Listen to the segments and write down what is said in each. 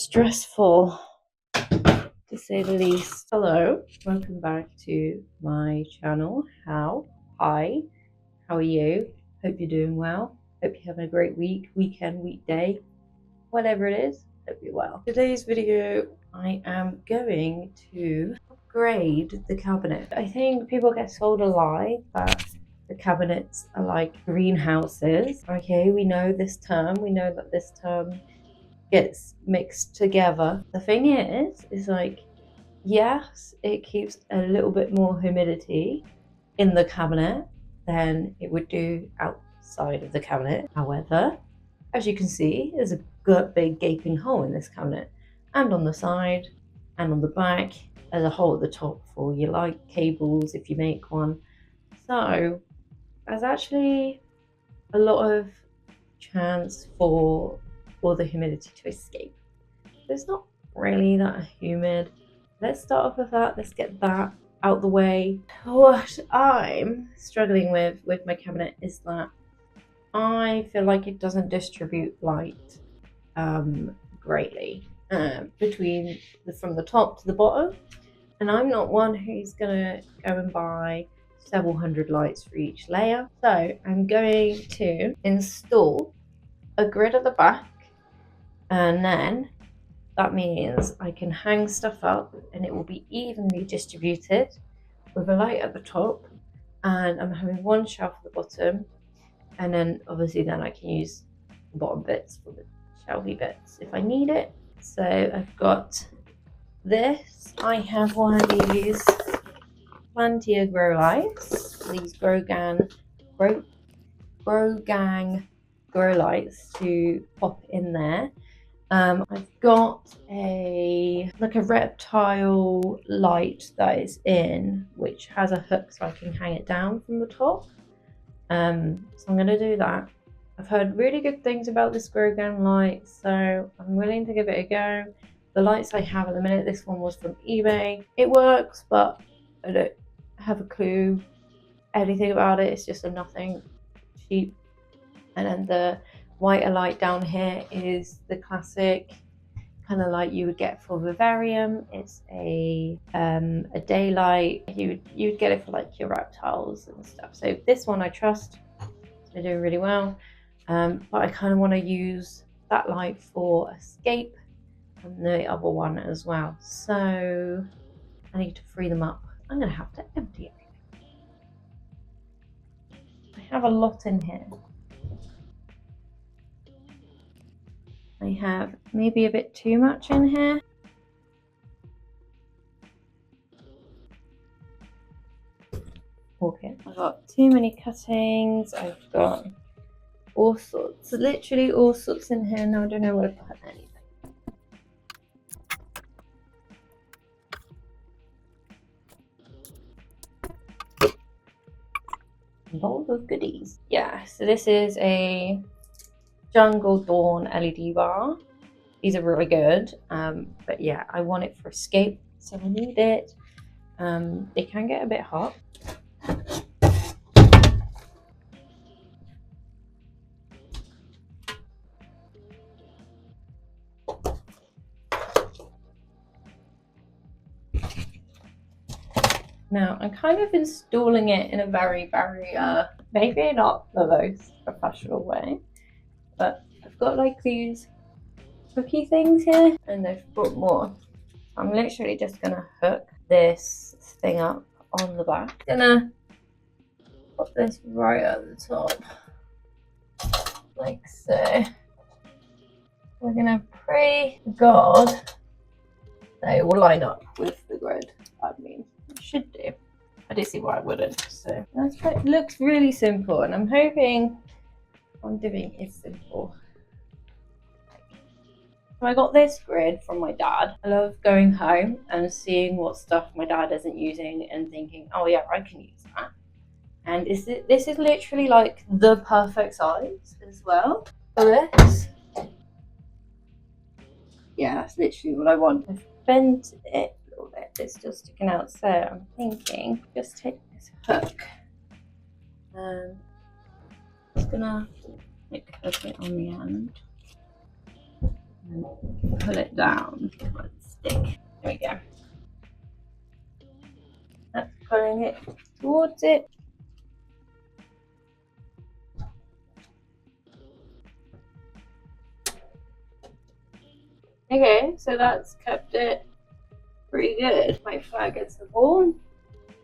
stressful, to say the least. Hello, welcome back to my channel. Hi, how are you? Hope you're doing well. Hope you're having a great week, weekend, weekday, whatever it is. Hope you're well. Today's video, I am going to upgrade the cabinet. I think people get sold a lie that the cabinets are like greenhouses. Okay, we know this term. We know that this term gets mixed together. The thing is like, yes, it keeps a little bit more humidity in the cabinet than it would do outside of the cabinet. However, as you can see, there's a good big gaping hole in this cabinet, and on the side and on the back there's a hole at the top for your light cables if you make one. So there's actually a lot of chance for the humidity to escape. It's not really that humid. Let's start off with that. Let's get that out the way. What I'm struggling with my cabinet is that I feel like it doesn't distribute light greatly from the top to the bottom, and I'm not one who's gonna go and buy several hundred lights for each layer. So I'm going to install a grid at the back, and then that means I can hang stuff up and it will be evenly distributed with a light at the top, and I'm having one shelf at the bottom, and then obviously then I can use the bottom bits for the shelvy bits if I need it. So I've got this. I have one of these Plantier grow lights, these Grow Gang grow lights to pop in there. I've got a reptile light that is in, which has a hook so I can hang it down from the top. So I'm going to do that. I've heard really good things about this Grow Gang light, so I'm willing to give it a go. The lights I have at the minute, this one was from eBay. It works, but I don't have a clue anything about it. It's just a nothing, cheap. And then the whiter light down here is the classic kind of light you would get for vivarium. It's a daylight. You would get it for like your reptiles and stuff. So this one I trust. They're doing really well. But I kind of want to use that light for escape and the other one as well. So I need to free them up. I'm going to have to empty everything. I have a lot in here. I have maybe a bit too much in here. Okay, I've got too many cuttings. I've got all sorts, literally all sorts in here. Now I don't know where to put anything. Bowl of goodies. Yeah, so this is a Jungle Dawn LED bar. These are really good, but yeah, I want it for escape, so I need it. They can get a bit hot. Now I'm kind of installing it in a very maybe not the most professional way, but I've got like these hooky things here, and they've brought more. I'm literally just gonna hook this thing up on the back. Gonna put this right at the top, like so. We're gonna pray to God that it will line up with the grid. I mean, it should do. I don't see why I wouldn't. So that's right. It looks really simple, and I'm hoping I'm doing it simple. So I got this grid from my dad. I love going home and seeing what stuff my dad isn't using and thinking, oh yeah, I can use that. And this is literally like the perfect size as well for this. Yeah, that's literally what I want. I've bent it a little bit. It's just sticking out, so I'm thinking just take this hook and I'm just gonna hook it on the end. and pull it down with a stick. There we go. That's pulling it towards it. Okay, so that's kept it pretty good. Might flag against the wall.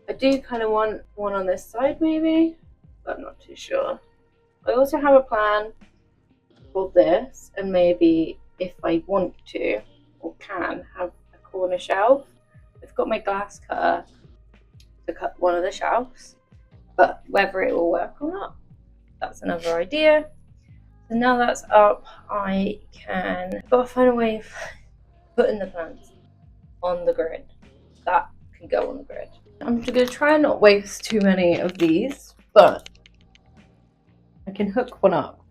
I do kind of want one on this side maybe, but I'm not too sure. I also have a plan for this, and maybe if I want to or can have a corner shelf. I've got my glass cutter to cut one of the shelves, but whether it will work or not, that's another idea. So now that's up, I can find a way of putting the plants on the grid. That can go on the grid. I'm just going to try and not waste too many of these, but I can hook one up.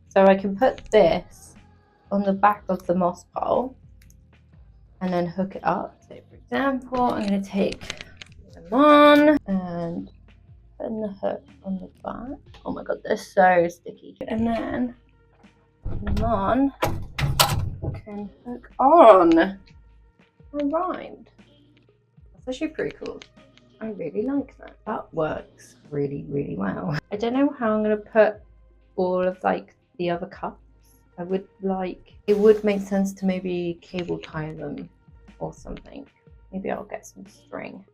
So I can put this on the back of the moss pole and then hook it up. So for example, I'm going to take them on and put in the hook on the back. Oh my god, they're so sticky. And then them on can hook on. I rhymed. That's actually pretty cool. I really like that. That works really, really well. I don't know how I'm going to put all of like the other cups. I would like, it would make sense to maybe cable tie them or something. Maybe I'll get some string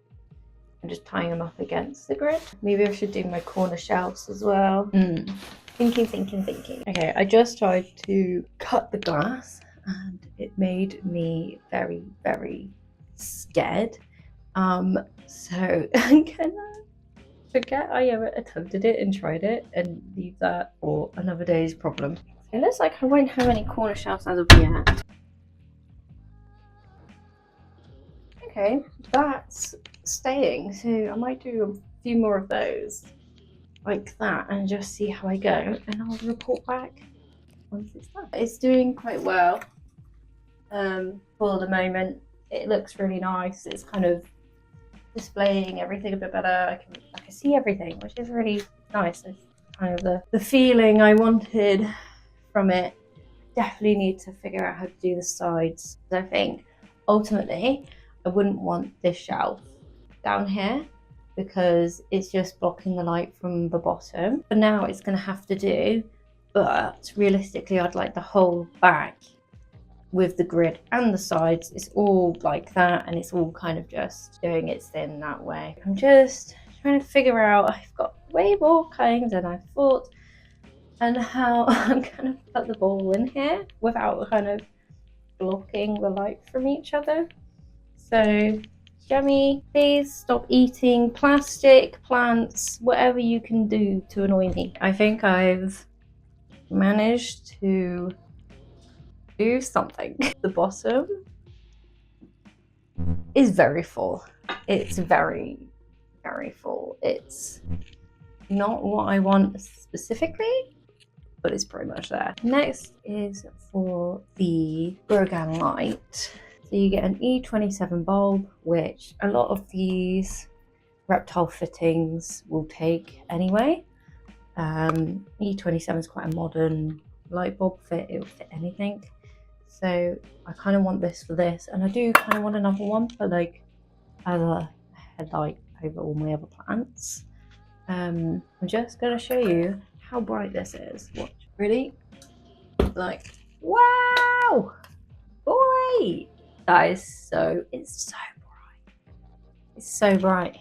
and just tie them up against the grid. Maybe I should do my corner shelves as well. Thinking. Okay, I just tried to cut the glass and it made me very, very scared. So I'm gonna forget I ever attempted it and tried it and leave that for another day's problem. It looks like I won't have any corner shelves as of yet. Okay, that's staying, so I might do a few more of those like that and just see how I go, and I'll report back once it's done. It's doing quite well for the moment. It looks really nice. It's kind of displaying everything a bit better. I can see everything, which is really nice. It's kind of the feeling I wanted from it. Definitely need to figure out how to do the sides. I think ultimately I wouldn't want this shelf down here because it's just blocking the light from the bottom. For now it's going to have to do, but realistically I'd like the whole back with the grid and the sides. It's all like that, and it's all kind of just doing its thing that way. I'm just trying to figure out, I've got way more cuttings than I thought, and how I'm gonna put the ball in here without kind of blocking the light from each other. So Yummy, please stop eating plastic, plants, whatever you can do to annoy me. I think I've managed to do something. The bottom is very full. It's very, very full. It's not what I want specifically, but it's pretty much there. Next is for the Grogan light. So you get an E27 bulb, which a lot of these reptile fittings will take anyway. E27 is quite a modern light bulb fit. It will fit anything. So I kind of want this for this, and I do kind of want another one for like as a headlight over all my other plants. I'm just going to show you how bright this is. Watch. Really? Like, wow! Boy! That is so, it's so bright. It's so bright.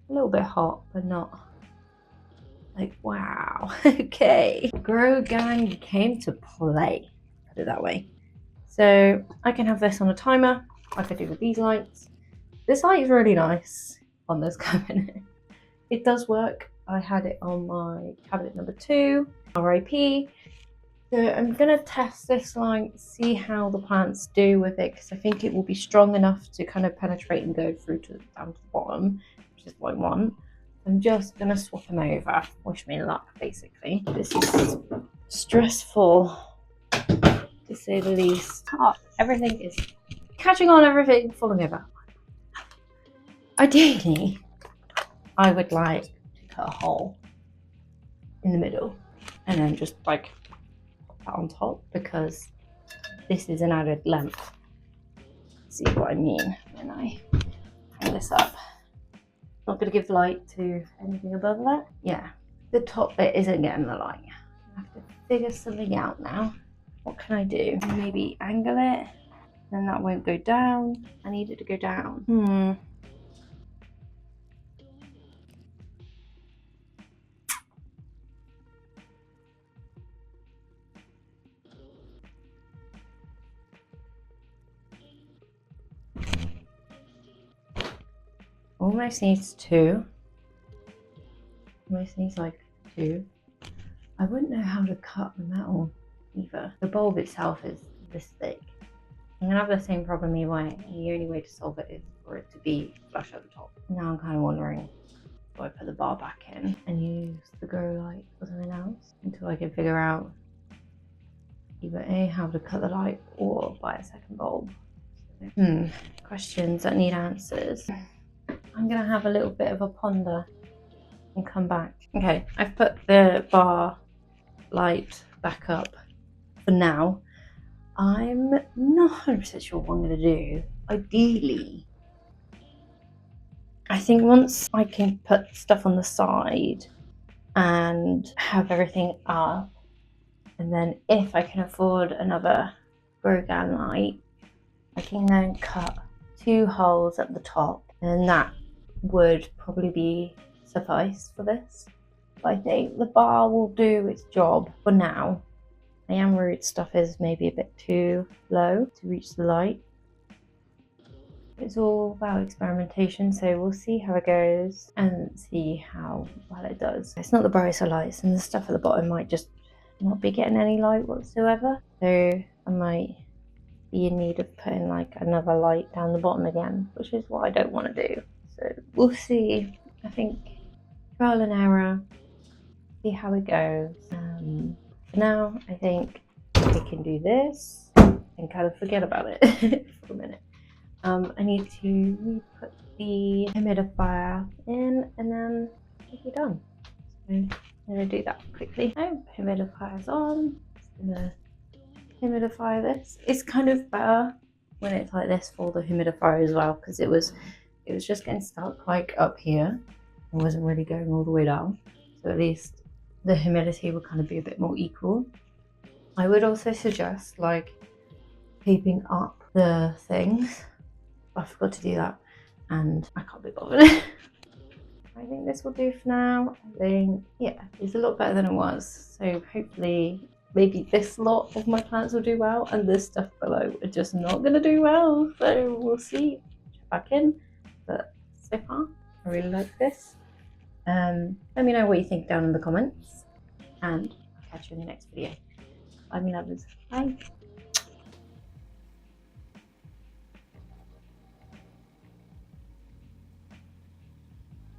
A little bit hot, but not like, wow. Okay. Grow Gang came to play, put it that way. So I can have this on a timer, like I do with these lights. This light is really nice on this cabinet. It does work. I had it on my cabinet number 2, RIP. So I'm going to test this light, see how the plants do with it, because I think it will be strong enough to kind of penetrate and go through to down to the bottom, which is what I want. I'm just going to swap them over. Wish me luck, basically. This is stressful, to say the least. Oh, everything is catching on, everything falling over. Ideally, I would like to cut a hole in the middle and then just like pop cut on top because this is an added length. See what I mean when I hang this up. Not going to give light to anything above that. Yeah, the top bit isn't getting the light. I have to figure something out now. What can I do? Maybe angle it, then that won't go down. I need it to go down. Almost needs 2. Almost needs like 2. I wouldn't know how to cut the metal either. The bulb itself is this thick. I'm gonna have the same problem either way, and the only way to solve it is for it to be flush at the top. Now I'm kind of wondering, do I put the bar back in and use the grow light for something else until I can figure out either A, how to cut the light, or buy a second bulb. Questions that need answers. I'm gonna have a little bit of a ponder and come back. Okay, I've put the bar light back up for now. I'm not 100% sure what I'm gonna do. Ideally, I think once I can put stuff on the side and have everything up, and then if I can afford another Grogan light, I can then cut 2 holes at the top, and that would probably suffice for this. But I think the bar will do its job for now. I am worried stuff is maybe a bit too low to reach the light. It's all about experimentation, so we'll see how it goes and see how well it does. It's not the brightest of lights, and the stuff at the bottom might just not be getting any light whatsoever. So I might be in need of putting like another light down the bottom again, which is what I don't want to do. So we'll see. I think trial and error, see how it goes. For now, I think we can do this and kind of forget about it for a minute. I need to put the humidifier in and then we'll be done. So I'm going to do that quickly. So humidifier's on. Just going to humidify this. It's kind of better when it's like this for the humidifier as well, because it was just getting stuck like up here and wasn't really going all the way down. So at least the humidity will kind of be a bit more equal. I would also suggest like taping up the things. I forgot to do that and I can't be bothered. I think this will do for now. I think, yeah, it's a lot better than it was. So hopefully maybe this lot of my plants will do well and this stuff below are just not going to do well. So we'll see. Check back in. But so far, I really like this. Let me know what you think down in the comments and I'll catch you in the next video. Bye, my lovers. Bye.